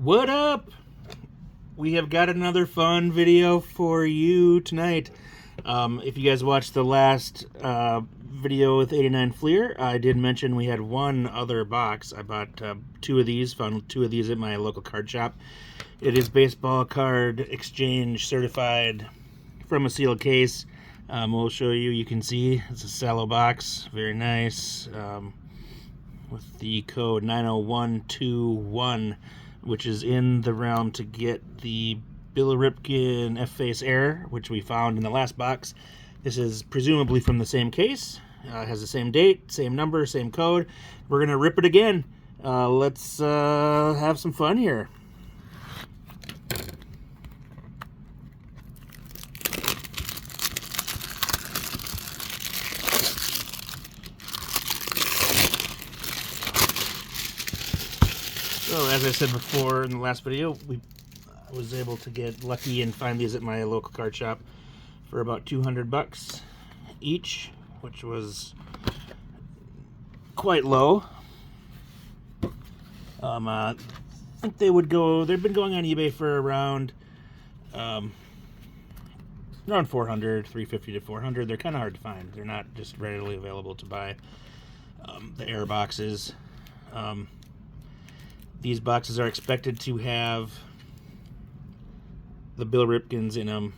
What up? We have got another fun video for you tonight. If you guys watched the last video with 89 Fleer, I did mention we had one other box. I bought two of these, found two of these at my local card shop. It is baseball card exchange certified from a sealed case. We'll show you. You can see it's a Cello box, very nice, with the code 90121, which is in the realm to get the Bill Ripken F-Face Error, which we found in the last box. This is presumably from the same case. Has the same date, same number, same code. We're going to rip it again. Let's have some fun here. So, as I said before in the last video, I was able to get lucky and find these at my local card shop for about 200 bucks each, which was quite low. I think they've been going on eBay for around 400, 350 to 400. They're kind of hard to find. They're not just readily available to buy. The air boxes. These boxes are expected to have the Bill Ripkens in them,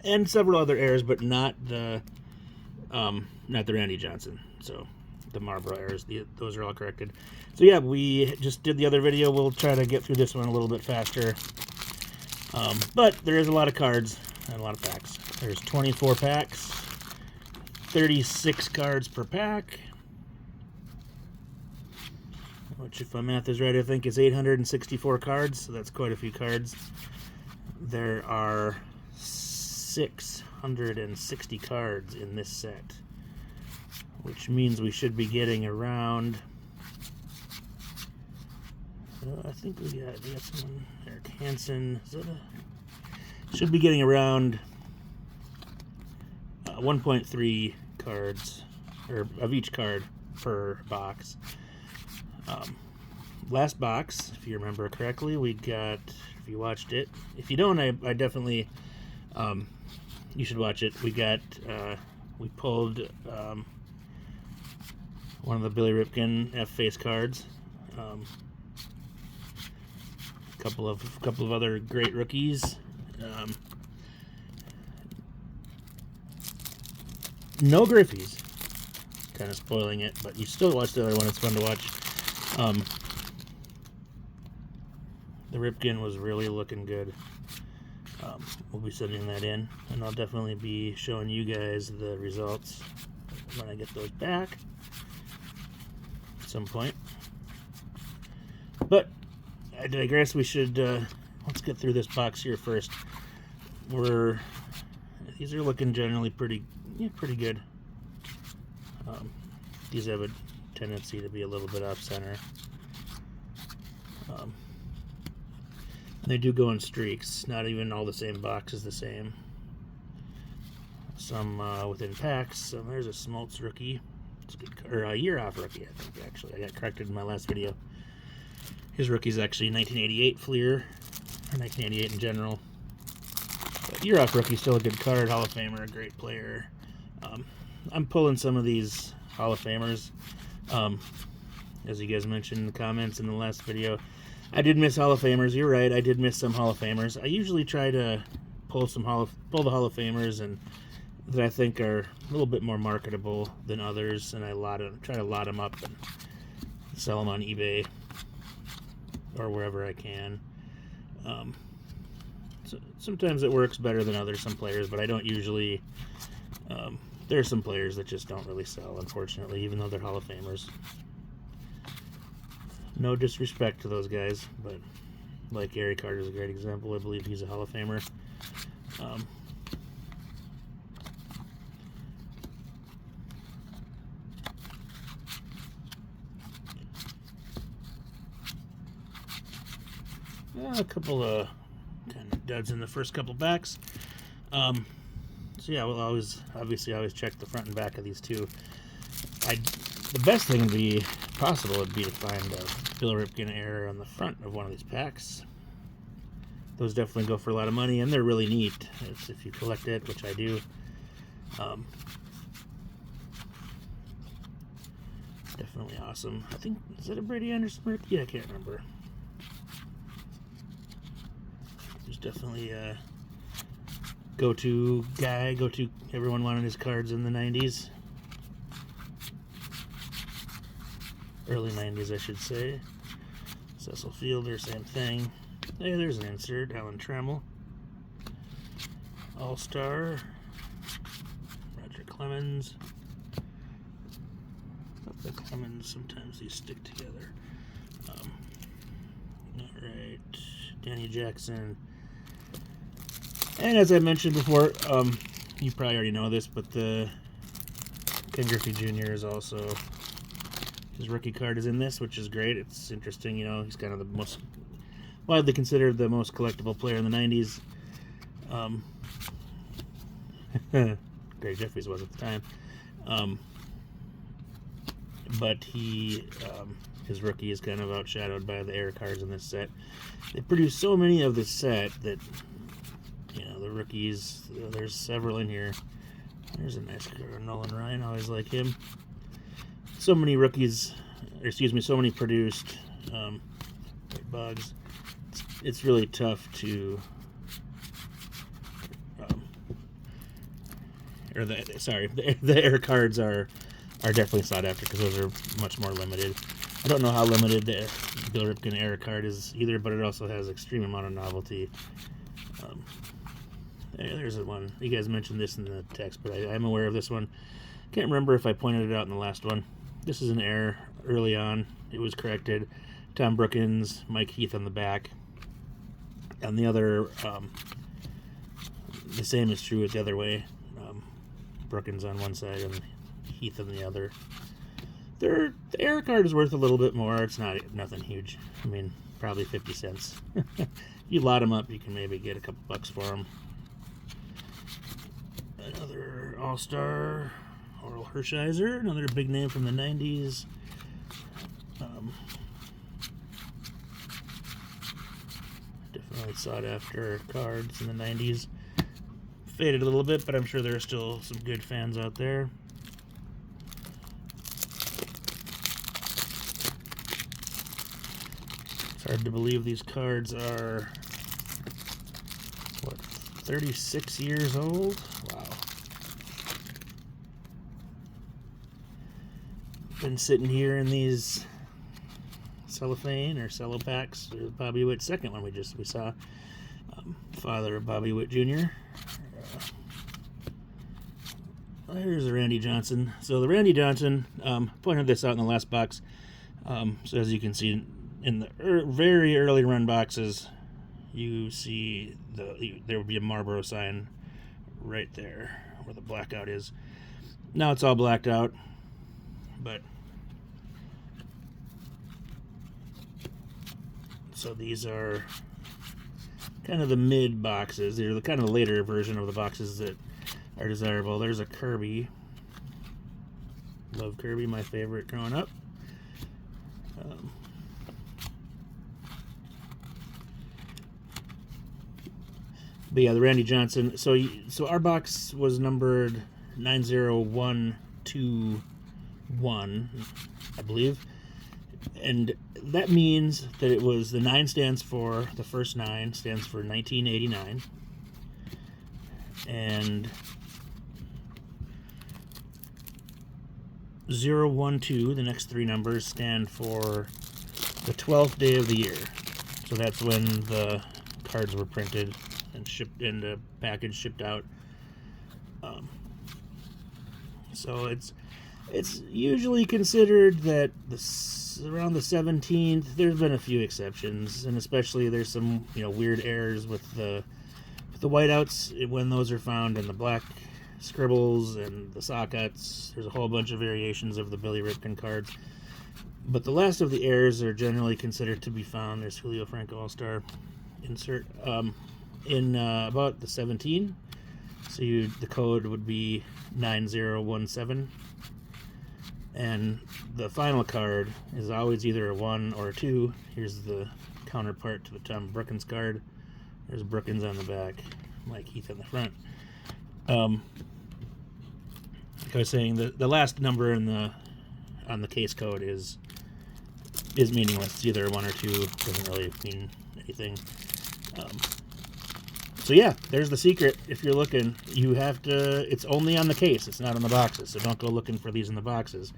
and several other errors, but not the Randy Johnson. So the Marlboro errors, those are all corrected. So yeah, we just did the other video. We'll try to get through this one a little bit faster. But there is a lot of cards and a lot of packs. There's 24 packs, 36 cards per pack, which, if my math is right, I think is 864 cards, so that's quite a few cards. There are 660 cards in this set, which means we should be getting around, I think we got someone, Eric Hansen, should be getting around 1.3 cards, or of each card per box. Last box, if you remember correctly, we got, if you watched it, if you don't, I definitely, you should watch it. We pulled one of the Billy Ripken F-Face cards, a couple of other great rookies, no Griffies, kind of spoiling it, but you still watch the other one. It's fun to watch. The Ripken was really looking good. We'll be sending that in, and I'll definitely be showing you guys the results when I get those back at some point. But I digress. We should let's get through this box here first. These are looking generally pretty good. These have a tendency to be a little bit off center. They do go in streaks. Not even all the same box is the same. Some within packs. So there's a Smoltz rookie. It's a good, or a year off rookie, I think. Actually, I got corrected in my last video. His rookie's actually 1988 Fleer, or 1988 in general. But year off rookie, still a good card. Hall of Famer, a great player. I'm pulling some of these Hall of Famers. As you guys mentioned in the comments in the last video, I did miss Hall of Famers. You're right, I did miss some Hall of Famers. I usually try to pull the Hall of Famers and that I think are a little bit more marketable than others, and I try to lot them up and sell them on eBay or wherever I can. So sometimes it works better than others, some players, but I don't usually. There are some players that just don't really sell, unfortunately, even though they're Hall of Famers. No disrespect to those guys, but like Gary Carter is a great example. I believe he's a Hall of Famer. A couple of kind of duds in the first couple backs. So yeah, we'll always check the front and back of these two. The best thing possible would be to find a Bill Ripken Error on the front of one of these packs. Those definitely go for a lot of money, and they're really neat. If you collect it, which I do. Definitely awesome. I think, is that a Brady Anderson? Yeah, I can't remember. There's definitely a go-to guy, everyone wanted his cards in the 90s. Early 90s, I should say. Cecil Fielder, same thing. Hey, there's an insert. Alan Trammell. All-Star. Roger Clemens. The Clemens, sometimes these stick together. Alright. Danny Jackson. And as I mentioned before, you probably already know this, but the Ken Griffey Jr. is also, his rookie card is in this, which is great. It's interesting, you know, he's kind of the most widely considered the most collectible player in the 90s. Greg Jeffries was at the time. But his rookie is kind of outshadowed by the error cards in this set. They produced so many of this set that, you know, the rookies, there's several in here. There's a nice card, Nolan Ryan, I always like him. So many rookies, so many produced bugs. It's really tough to, the error cards are definitely sought after because those are much more limited. I don't know how limited the Bill Ripken Error card is either, but it also has extreme amount of novelty. There's one. You guys mentioned this in the text, but I'm aware of this one. Can't remember if I pointed it out in the last one. This is an error early on. It was corrected. Tom Brookins, Mike Heath on the back. And the other, the same is true the other way. Brookins on one side and Heath on the other. The error card is worth a little bit more. It's nothing huge. I mean, probably 50 cents. If you lot them up, you can maybe get a couple bucks for them. Another All-Star, Oral Hershiser, another big name from the 90s. Definitely sought after cards in the 90s. Faded a little bit, but I'm sure there are still some good fans out there. It's hard to believe these cards are, what, 36 years old? Wow. Been sitting here in these cellophane or cello packs. There's Bobby Witt's second one we saw. Father of Bobby Witt Jr. There's the Randy Johnson. So the Randy Johnson, pointed this out in the last box. So as you can see in the very early run boxes, you see there would be a Marlboro sign right there where the blackout is. Now it's all blacked out, but so these are kind of the mid boxes. They're the kind of the later version of the boxes that are desirable. There's a Kirby. Love Kirby, my favorite growing up. But yeah, the Randy Johnson. So our box was numbered 90121, I believe. And that means that it was, the 9 stands for, the first 9 stands for 1989. And 012, the next 3 numbers, stand for the 12th day of the year. So that's when the cards were printed and shipped in the package, shipped out. So it's usually considered that around the 17th. There's been a few exceptions, and especially there's some weird errors with the whiteouts when those are found, and the black scribbles and the sockets. There's a whole bunch of variations of the Billy Ripken cards, but the last of the errors are generally considered to be found. There's Julio Franco All-Star insert in about the 17. So the code would be 9017. And the final card is always either a 1 or a 2. Here's the counterpart to the Tom Brookins card. There's Brookins on the back, Mike Heath on the front. Like I was saying, the last number on the case code is meaningless. It's either a 1 or 2. Doesn't really mean anything. So yeah, there's the secret. If you're looking, you have to. It's only on the case. It's not on the boxes. So don't go looking for these in the boxes.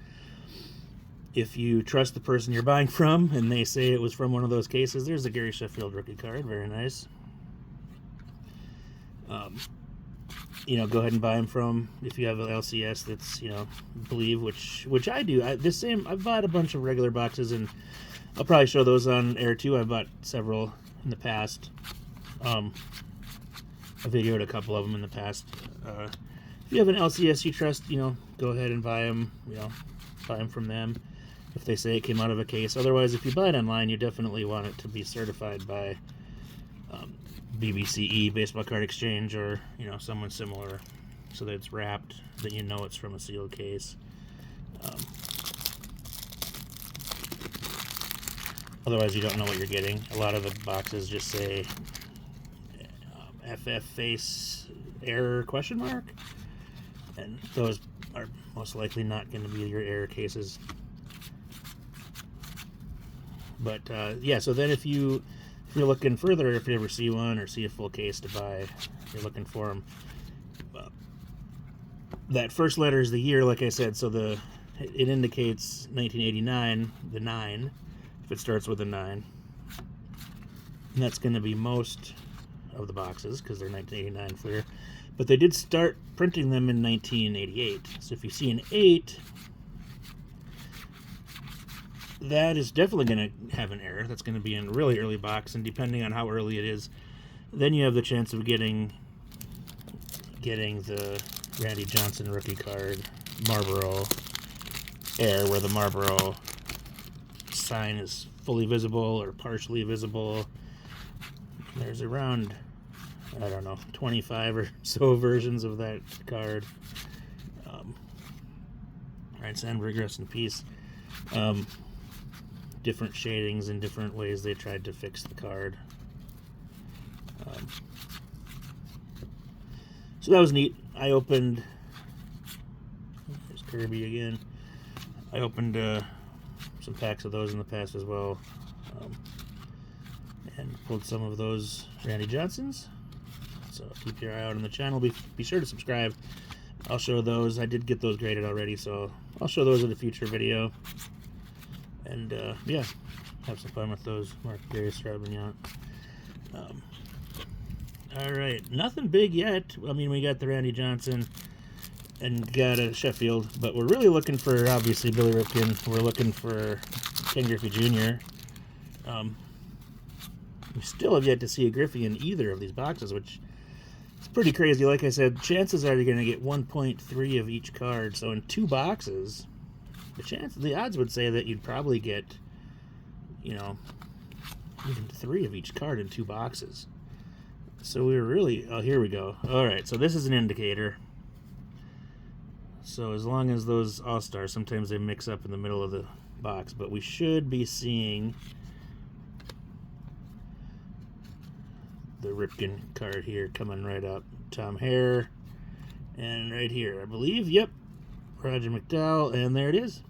If you trust the person you're buying from and they say it was from one of those cases, there's a Gary Sheffield rookie card. Very nice. Go ahead and buy them from, if you have an LCS that's, believe, which I do. I've bought a bunch of regular boxes, and I'll probably show those on air too. I've bought several in the past. I videoed a couple of them in the past. If you have an LCS you trust, go ahead and buy them, buy them from them if they say it came out of a case. Otherwise, if you buy it online, you definitely want it to be certified by BBCE, Baseball Card Exchange, or someone similar, so that it's wrapped, that it's from a sealed case. Otherwise, you don't know what you're getting. A lot of the boxes just say FF face error ? And those are most likely not going to be your error cases. But yeah, so then if you're looking further, if you ever see one or see a full case to buy, if you're looking for them, that first letter is the year, like I said, so it indicates 1989, the 9, if it starts with a 9. And that's going to be most of the boxes, because they're 1989 Fleer. But they did start printing them in 1988. So if you see an 8, that is definitely going to have an error. That's going to be in a really early box, and depending on how early it is, then you have the chance of getting the Randy Johnson rookie card, Marlboro Air, where the Marlboro sign is fully visible or partially visible. There's around, 25 or so versions of that card. Alright, Sandberg, rest in peace. Different shadings and different ways they tried to fix the card. So that was neat. I opened, there's Kirby again. I opened some packs of those in the past as well, and pulled some of those Randy Johnsons. So keep your eye out on the channel. Be sure to subscribe. I'll show those. I did get those graded already, so I'll show those in a future video. And yeah, have some fun with those. Mark Gary Strabignac. All right, nothing big yet. I mean, we got the Randy Johnson and got a Sheffield, but we're really looking for, obviously, Bill Ripken. We're looking for Ken Griffey Jr. We still have yet to see a Griffey in either of these boxes, which is pretty crazy. Like I said, chances are you're going to get 1.3 of each card. So in 2 boxes, the odds would say that you'd probably get, even 3 of each card in 2 boxes. So we were really, oh, here we go. All right, so this is an indicator. So as long as those All-Stars, sometimes they mix up in the middle of the box, but we should be seeing the Ripken card here coming right up. Tom Hare, and right here, I believe, yep, Roger McDowell, and there it is.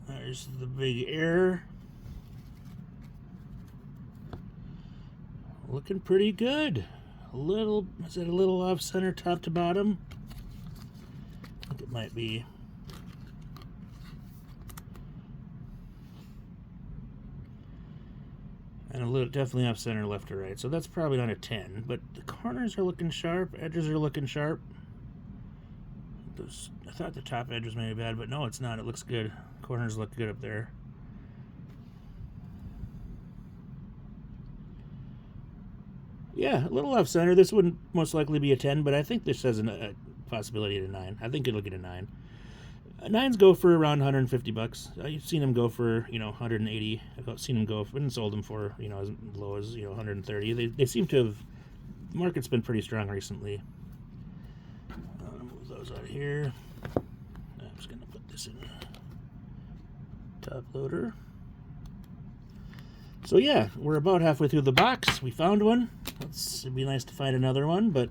There's the big error. Looking pretty good. Is it a little off center top to bottom? I think it might be. And a little, definitely off center left or right. So that's probably not a 10, but the corners are looking sharp, edges are looking sharp. I thought the top edge was maybe bad, but no, it's not. It looks good. Corners look good up there. Yeah, a little off center. This wouldn't most likely be a 10, but I think this has a possibility at a 9. I think it'll get a 9. 9s go for around 150 bucks. I've seen them go for 180. I've seen them go for, and sold them for as low as 130. They seem to have. The market's been pretty strong recently. Move those out of here. Jackson. Top loader. So yeah, we're about halfway through the box. We found one. It'd be nice to find another one, but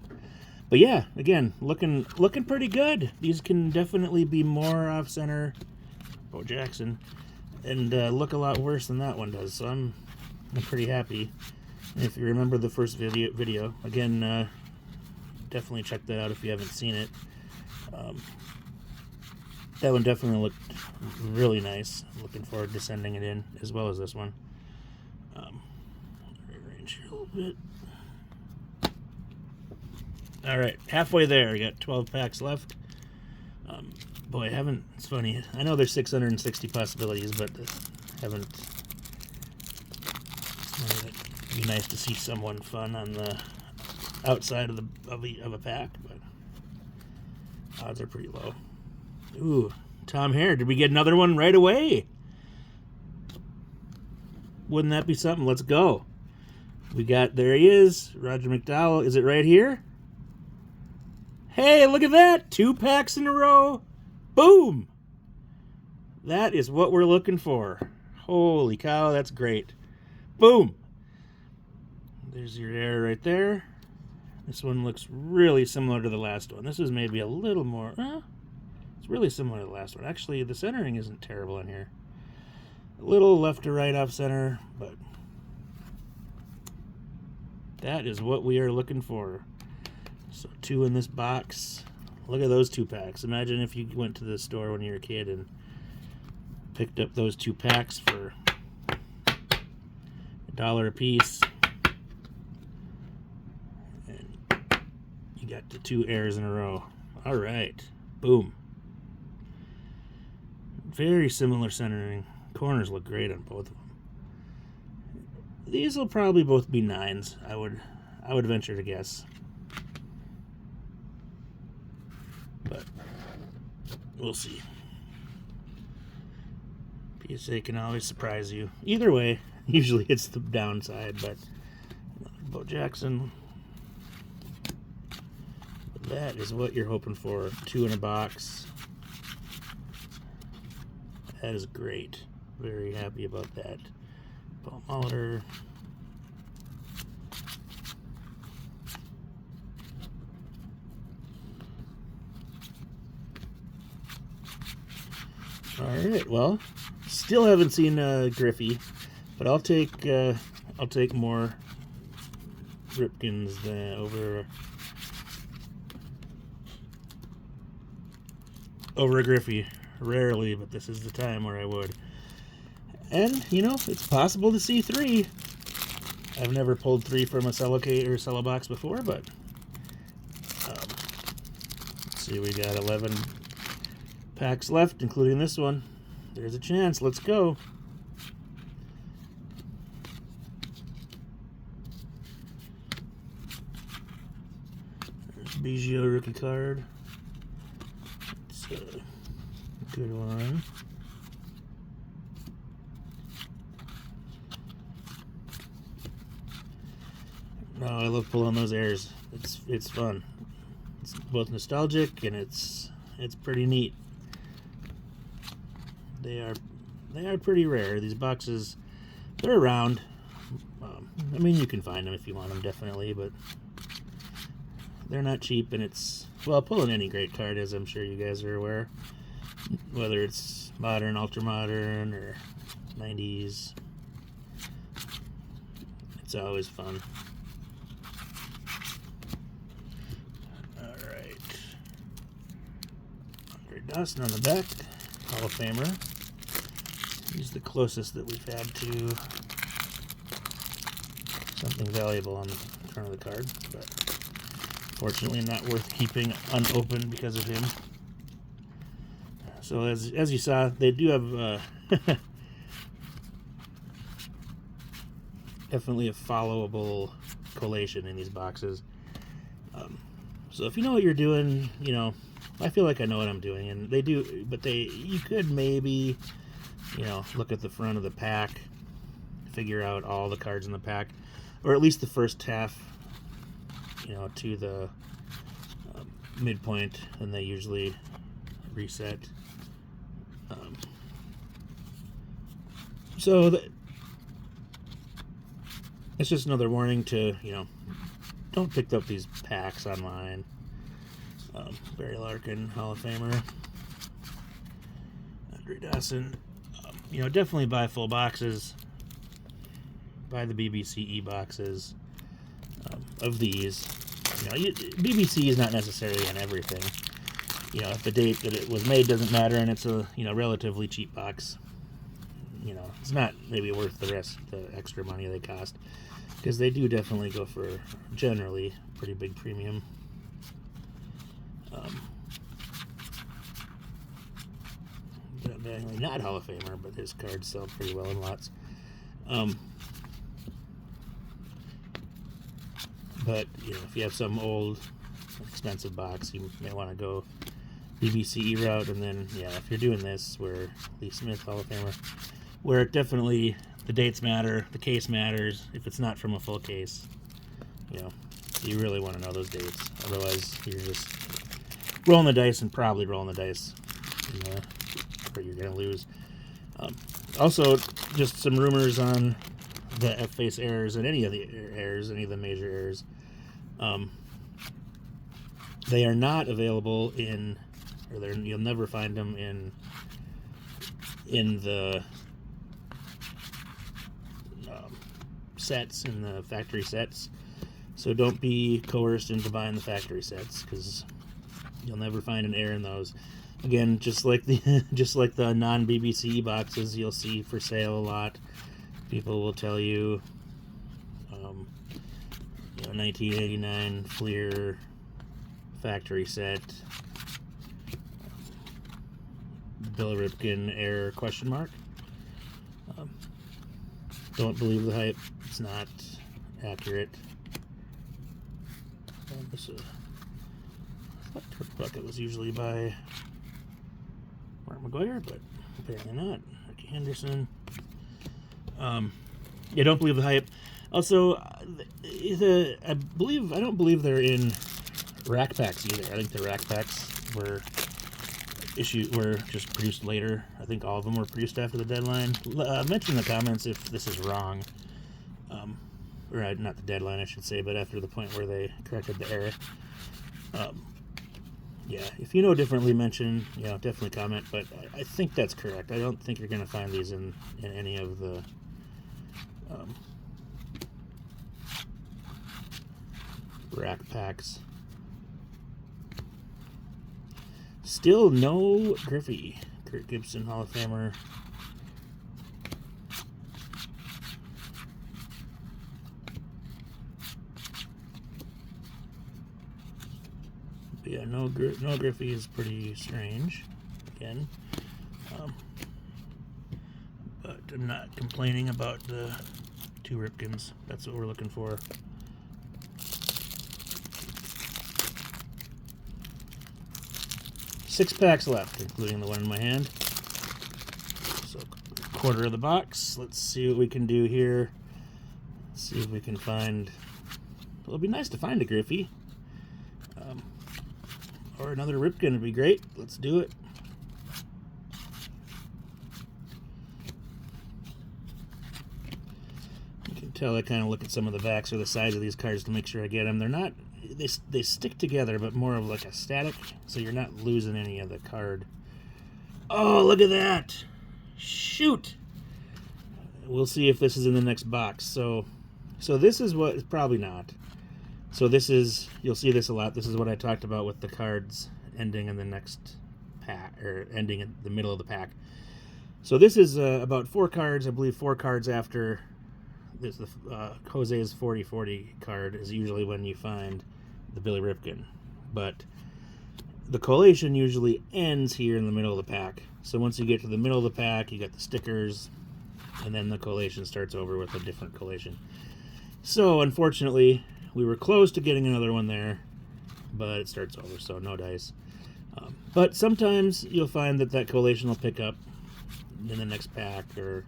yeah, again, looking pretty good. These can definitely be more off center. Bo Jackson, and look a lot worse than that one does. So I'm pretty happy. And if you remember the first video, again, definitely check that out if you haven't seen it. That one definitely looked really nice. Looking forward to sending it in, as well as this one. Rearrange here a little bit. All right, halfway there. We got 12 packs left. Boy, it's funny. I know there's 660 possibilities, but it'd be nice to see someone fun on the outside of a pack, but odds are pretty low. Ooh, Tom Hare. Did we get another one right away? Wouldn't that be something? Let's go. There he is. Roger McDowell. Is it right here? Hey, look at that. 2 packs in a row. Boom. That is what we're looking for. Holy cow, that's great. Boom. There's your error right there. This one looks really similar to the last one. This is maybe a little more... it's really similar to the last one. Actually, the centering isn't terrible in here. A little left to right off center, but that is what we are looking for. So 2 in this box. Look at those 2 packs. Imagine if you went to the store when you were a kid and picked up those 2 packs for $1 a piece. And you got the 2 errors in a row. All right. Boom. Very similar centering. Corners look great on both of them. These will probably both be 9s, I would venture to guess. But we'll see. PSA can always surprise you. Either way, usually it's the downside, but Bo Jackson, that is what you're hoping for. 2 in a box. That is great. Very happy about that. Paul Molitor. All right. Well, still haven't seen Griffey, but I'll take more Ripkens over a Griffey. Rarely, but this is the time where I would. And, you know, it's possible to see 3. I've never pulled 3 from a Cello case or Cello box before, but let's see, we got 11 packs left, including this one. There's a chance. Let's go. There's Biggio rookie card. It's a good one. No, I love pulling those errors. It's fun. It's both nostalgic and it's pretty neat. They are pretty rare. These boxes, they're around. I mean, you can find them if you want them, definitely, but they're not cheap, and well, pulling any great card, as I'm sure you guys are aware, whether it's modern, ultra modern, or 90s, it's always fun. All right, Andre Dawson on the back, Hall of Famer. He's the closest that we've had to something valuable on the front of the card, but fortunately not worth keeping unopened because of him. So as you saw, they do have definitely a followable collation in these boxes. So if you know what you're doing, you know, I feel like I know what I'm doing, and they do, but you could maybe, you know, look at the front of the pack, figure out all the cards in the pack, or at least the first half, you know, to the midpoint, and they usually reset. So it's just another warning to, don't pick up these packs online. Barry Larkin, Hall of Famer. Andre Dawson. Definitely buy full boxes. Buy the BBCE boxes of these. BBCE is not necessarily in everything. If the date that it was made doesn't matter and it's a relatively cheap box, it's not maybe worth the extra money they cost, because they do definitely go for generally pretty big premium. Definitely not Hall of Famer, but his cards sell pretty well in lots. But if you have some old expensive box, you may want to go BBCE route, and then if you're doing this, where Lee Smith, Hall of Famer, where definitely the dates matter, the case matters. If it's not from a full case, you really want to know those dates. Otherwise, you're just rolling the dice and probably rolling the dice, where you're going to lose. Also, just some rumors on the F-face errors and any of the errors, any of the major errors. They are not available in, or you'll never find them in the sets, in the factory sets. So don't be coerced into buying the factory sets, because you'll never find an error in those. Again, just like the non-BBCE boxes you'll see for sale a lot. People will tell you, 1989 Fleer factory set, Bill Ripken error ? Don't believe the hype. It's not accurate. I thought Turk Bucket was usually by Mark McGuire, but apparently not. Ricky Henderson. Don't believe the hype. Also, I don't believe they're in rack packs either. I think the rack packs were just produced later. I think all of them were produced after the deadline. Mention in the comments if this is wrong. Or not the deadline, I should say, but after the point where they corrected the error. If you know differently, mention, definitely comment, but I think that's correct. I don't think you're going to find these in any of the rack packs. Still no Griffey. Kurt Gibson, Hall of Famer. But no Griffey is pretty strange. Again. But I'm not complaining about the 2 Ripkens. That's what we're looking for. Six packs left, including the one in my hand. So, quarter of the box. Let's see what we can do here. See if we can find. Well, it'd be nice to find a Griffey. Or another Ripken would be great. Let's do it. You can tell I kind of look at some of the backs or the sides of these cards to make sure I get them. They're not. They stick together, but more of like a static, so you're not losing any of the card. Oh, look at that! Shoot! We'll see if this is in the next box. So this is what, probably not. So this is, you'll see this a lot. This is what I talked about with the cards ending in the next pack, or ending in the middle of the pack. So this is about 4 cards, I believe 4 cards after this. Jose's 40-40 card is usually when you find the Billy Ripken. But the collation usually ends here in the middle of the pack. So once you get to the middle of the pack, you got the stickers, and then the collation starts over with a different collation. So unfortunately, we were close to getting another one there, but it starts over, so no dice. But sometimes you'll find that collation will pick up in the next pack, or,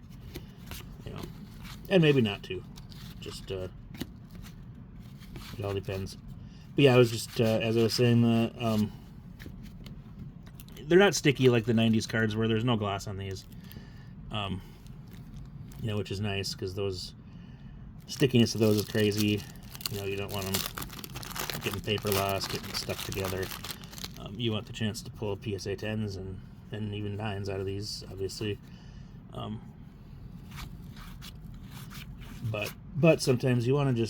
and maybe not too. Just, it all depends. But yeah, I was just, as I was saying, they're not sticky like the 90s cards where there's no gloss on these. You know, which is nice because those stickiness of those is crazy. You know, you don't want them getting paper loss, getting stuck together. You want the chance to pull PSA 10s and even 9s out of these, obviously. But sometimes you want to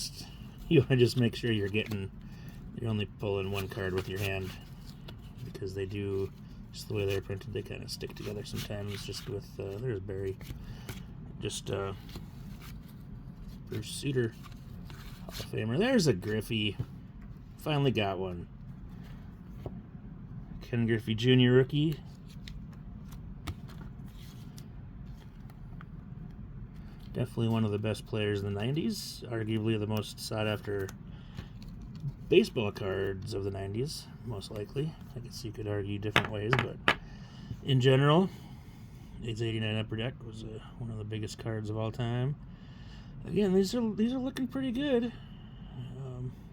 just make sure you're only pulling one card with your hand, because they do, just the way they're printed, they kind of stick together sometimes. Just with there's Barry, just Bruce Suter, Hall of Famer. There's a Griffey, finally got one. Ken Griffey Jr. rookie. Definitely one of the best players in the 90s. Arguably the most sought-after baseball cards of the 90s, most likely. I guess you could argue different ways, but in general, his 89 Upper Deck was one of the biggest cards of all time. Again, these are looking pretty good.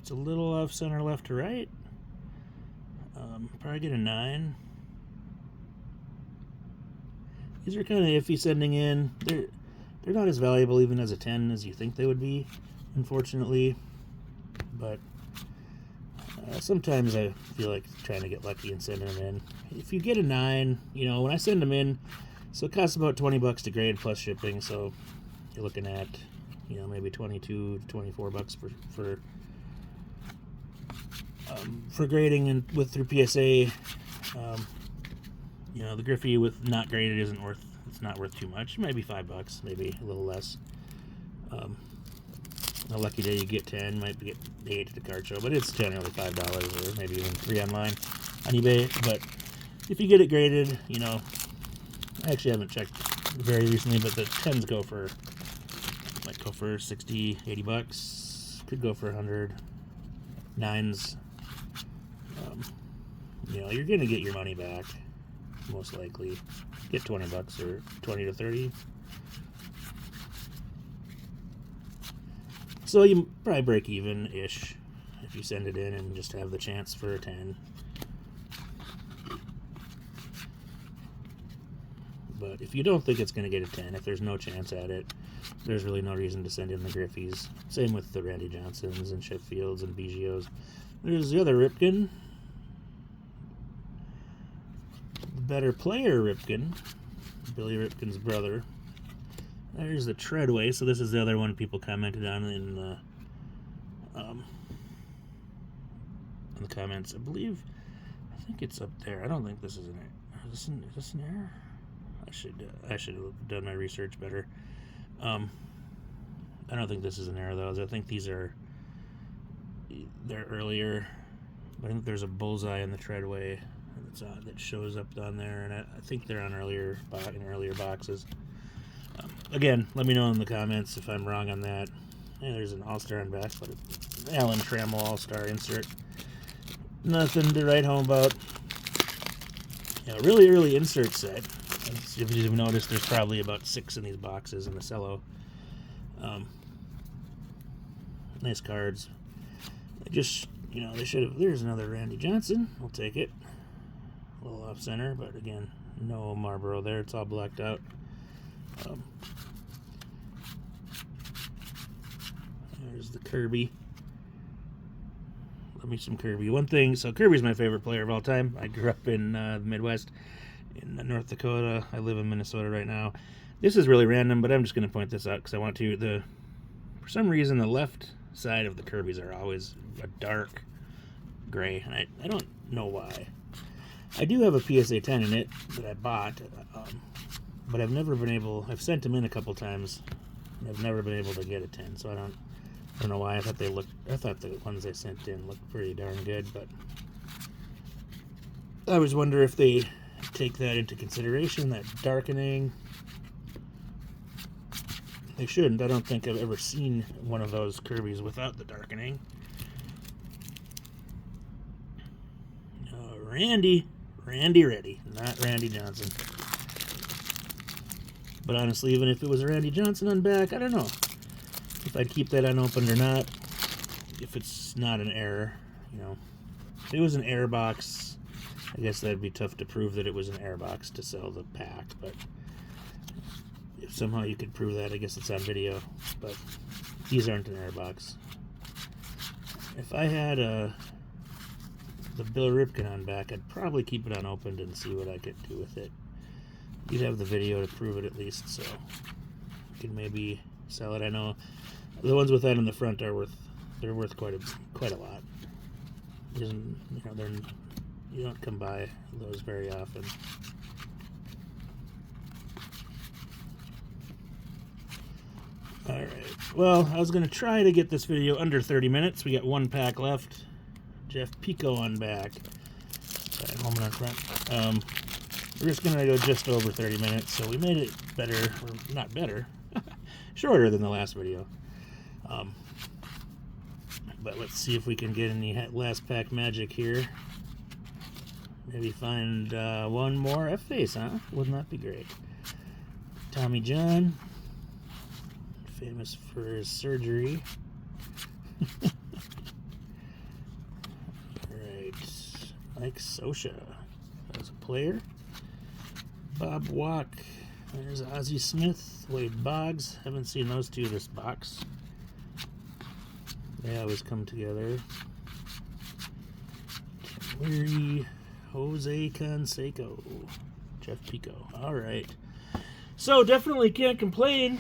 It's a little off center left to right. Probably get a 9. These are kind of iffy sending in. They're not as valuable even as a 10 as you think they would be, unfortunately. But sometimes I feel like trying to get lucky and sending them in. If you get a 9, you know, when I send them in, so it costs about $20 to grade plus shipping. So you're looking at, you know, maybe $22 to $24 for grading and through PSA. You know, the Griffey with not graded isn't worth. It's not worth too much. Maybe $5, maybe a little less. A lucky day you get 10, might get 8 at the card show, but it's generally $5 or maybe even $3 online on eBay. But if you get it graded, you know, I actually haven't checked very recently, but the 10s might go for 60, $80, could go for 100. 9s, you know, you're gonna get your money back, most likely. Get $20 or 20 to 30. So you probably break even-ish if you send it in and just have the chance for a 10. But if you don't think it's going to get a 10, if there's no chance at it, there's really no reason to send in the Griffies. Same with the Randy Johnsons and Sheffields and Biggios. There's the other Ripken. The better player Ripken. Billy Ripken's brother. There's the Treadway. So this is the other one people commented on in the comments. I think it's up there. I don't think this is an error. Is this an error? I should have done my research better. I don't think this is an error though. I think they're earlier. I think there's a bullseye in the Treadway that shows up on there, and I think they're on earlier boxes. Again, let me know in the comments if I'm wrong on that. Yeah, there's an All-Star on back, but it's Alan Trammell All-Star insert. Nothing to write home about. Yeah, really early insert set. If you've noticed, there's probably about 6 in these boxes in the Cello. Nice cards. They should have. There's another Randy Johnson. I'll take it. A little off center, but again, no Marlboro there. It's all blacked out. There's the Kirby. Love me some Kirby. One thing, so Kirby's my favorite player of all time. I grew up in the Midwest, in North Dakota. I live in Minnesota right now. This is really random, but I'm just going to point this out because I want to. For some reason, the left side of the Kirbys are always a dark gray, and I don't know why. I do have a PSA 10 in it that I bought, but I've never been able. I've sent them in a couple times, and I've never been able to get a 10. So I don't know why. I thought the ones I sent in looked pretty darn good, but I always wonder if they take that into consideration, that darkening. They shouldn't. I don't think I've ever seen one of those Kirbys without the darkening. Randy Reddy, not Randy Johnson. But honestly, even if it was a Randy Johnson on back, I don't know if I'd keep that unopened or not. If it's not an error, you know. If it was an error box, I guess that'd be tough to prove that it was an airbox to sell the pack, but if somehow you could prove that, I guess it's on video. But these aren't an airbox. If I had the Bill Ripken on back, I'd probably keep it unopened and see what I could do with it. You'd have the video to prove it at least, so you could maybe sell it. I know the ones with that in the front are worth quite a lot. Isn't, you know, you don't come by those very often. Alright, well, I was going to try to get this video under 30 minutes. We got one pack left. Jeff Pico on back. Helmet on front. We're just going to go just over 30 minutes, so we made it better, or not better, shorter than the last video. But let's see if we can get any last pack magic here. Maybe find one more F-Face, huh? Wouldn't that be great? Tommy John, famous for his surgery. Alright, Mike Sosha as a player. Bob Walk. There's Ozzie Smith, Wade Boggs. Haven't seen those two in this box. They always come together. Weary, Jose Canseco, Jeff Pico. All right. So definitely can't complain.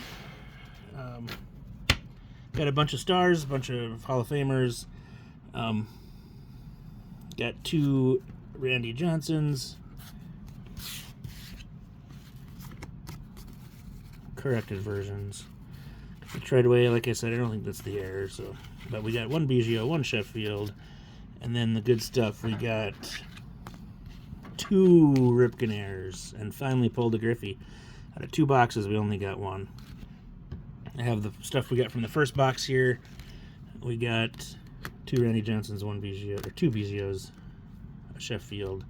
Got a bunch of stars, a bunch of Hall of Famers. Got two Randy Johnsons. Corrected versions. The Treadway, like I said, I don't think that's the error. So, but we got one Biggio, one Sheffield, and then the good stuff. We got two Ripken Errors, and finally pulled a Griffey. Out of two boxes, we only got one. I have the stuff we got from the first box here. We got two Randy Johnsons, one Biggio, or two Biggios, a Sheffield,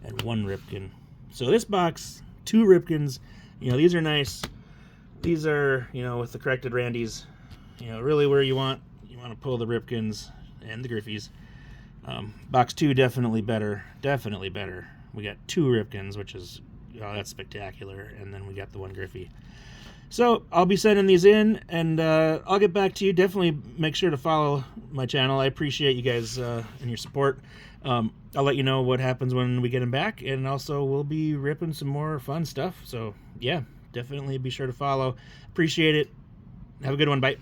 and one Ripken. So this box, two Ripkens. You know, these are nice. These are, you know, with the corrected Randys, you know, really where you want to pull the Ripkens and the Griffies. Box 2 definitely better, definitely better. We got two Ripkens, which is, oh, that's spectacular, and then we got the one Griffey. So I'll be sending these in, and I'll get back to you. Definitely make sure to follow my channel. I appreciate you guys and your support. I'll let you know what happens when we get them back, and also we'll be ripping some more fun stuff. So yeah, definitely be sure to follow. Appreciate it. Have a good one. Bye.